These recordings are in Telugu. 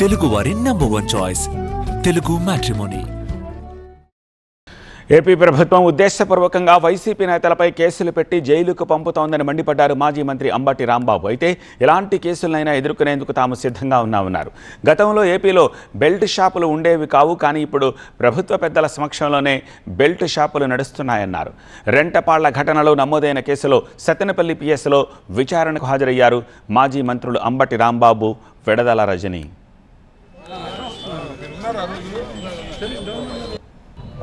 తెలుగు వారి #1 చాయిస్ తెలుగు మ్యాట్రిమోనీ. ఏపీ ప్రభుత్వం ఉద్దేశపూర్వకంగా వైసీపీ నేతలపై కేసులు పెట్టి జైలుకు పంపుతోందని మండిపడ్డారు మాజీ మంత్రి అంబటి రాంబాబు. అయితే ఎలాంటి కేసులైనా ఎదుర్కొనేందుకు తాము సిద్ధంగా ఉన్నామన్నారు. గతంలో ఏపీలో బెల్ట్ షాపులు ఉండేవి కావు, కానీ ఇప్పుడు ప్రభుత్వ పెద్దల సమక్షంలోనే బెల్ట్ షాపులు నడుస్తున్నాయన్నారు. రెంటపాళ్ల ఘటనలో నమోదైన కేసులో సత్తెనపల్లి పిఎస్లో విచారణకు హాజరయ్యారు మాజీ మంత్రులు అంబటి రాంబాబు, విడదల రజని.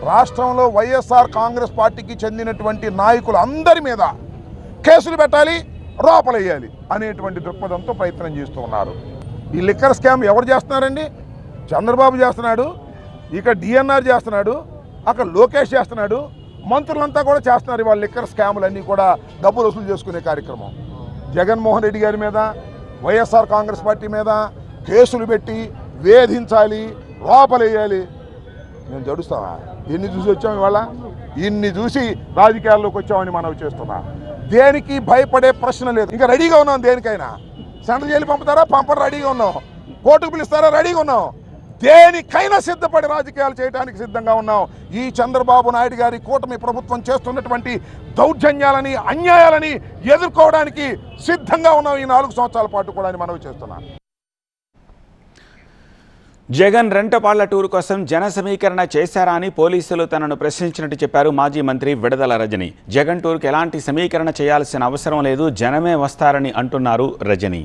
రాష్ట్రంలో వైఎస్ఆర్ కాంగ్రెస్ పార్టీకి చెందినటువంటి నాయకులు అందరి మీద కేసులు పెట్టాలి, లోపలేయాలి అనేటువంటి దృక్పథంతో ప్రయత్నం చేస్తూ ఉన్నారు. ఈ లిక్కర్ స్కామ్ ఎవరు చేస్తున్నారండి? చంద్రబాబు చేస్తున్నాడు, ఇక డిఎన్ఆర్ చేస్తున్నాడు, అక్కడ లోకేష్ చేస్తున్నాడు, మంత్రులంతా కూడా చేస్తున్నారు. ఇవాళ లిక్కర్ స్కాములన్నీ కూడా డబ్బులు వసూలు చేసుకునే కార్యక్రమం. జగన్మోహన్ రెడ్డి గారి మీద, వైఎస్ఆర్ కాంగ్రెస్ పార్టీ మీద కేసులు పెట్టి వేధించాలి, లోపలేయాలి. నేను జడుస్తావా? ఎన్ని చూసి వచ్చాము ఇవాళ? ఇన్ని చూసి రాజకీయాల్లోకి వచ్చామని మనం చేస్తున్నా. దేనికి భయపడే ప్రశ్న లేదు. ఇంకా రెడీగా ఉన్నాం. దేనికైనా సెంట్రల్ జైలు పంపుతారా? పంపడం రెడీగా ఉన్నాం. కోర్టుకు పిలుస్తారా? రెడీగా ఉన్నాం. దేనికైనా సిద్ధపడి రాజకీయాలు చేయడానికి సిద్ధంగా ఉన్నాం. ఈ చంద్రబాబు నాయుడు గారి కూటమి ప్రభుత్వం చేస్తున్నటువంటి దౌర్జన్యాలని, అన్యాయాలని ఎదుర్కోవడానికి సిద్ధంగా ఉన్నాం ఈ 4 సంవత్సరాల పాటు కూడా అని మనవి చేస్తున్నాం. జగన్ రెంటపాళ్ల టూర్ కోసం జన సమీకరణ చేశారా అని పోలీసులు తనను ప్రశ్నించినట్టు చెప్పారు మాజీ మంత్రి విడదల రజని. జగన్ టూర్కి ఎలాంటి సమీకరణ చేయాల్సిన అవసరం లేదు, జనమే వస్తారని అంటున్నారు రజని.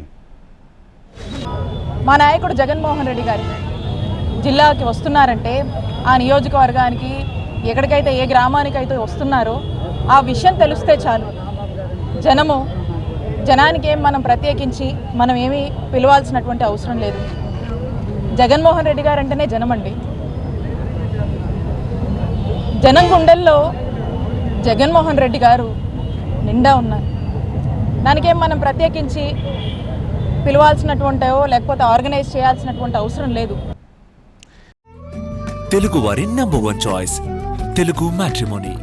మా నాయకుడు జగన్మోహన్ రెడ్డి గారు జిల్లాకి వస్తున్నారంటే, ఆ నియోజకవర్గానికి ఎక్కడికైతే, ఏ గ్రామానికైతే వస్తున్నారో ఆ విషయం తెలిస్తే చాలు. జనానికి ఏం మనం ప్రత్యేకించి మనం ఏమీ పిలవాల్సినటువంటి అవసరం లేదు. జగన్మోహన్ రెడ్డి గారు అంటేనే జనం అండి. జనం గుండెల్లో జగన్మోహన్ రెడ్డి గారు నిండా ఉన్నారు. దానికేం మనం ప్రత్యేకించి పిలవాల్సినటువంటివో లేకపోతే ఆర్గనైజ్ చేయాల్సినటువంటి అవసరం లేదు. తెలుగు వారి #1 చాయిస్ తెలుగు మ్యాట్రిమోనీ.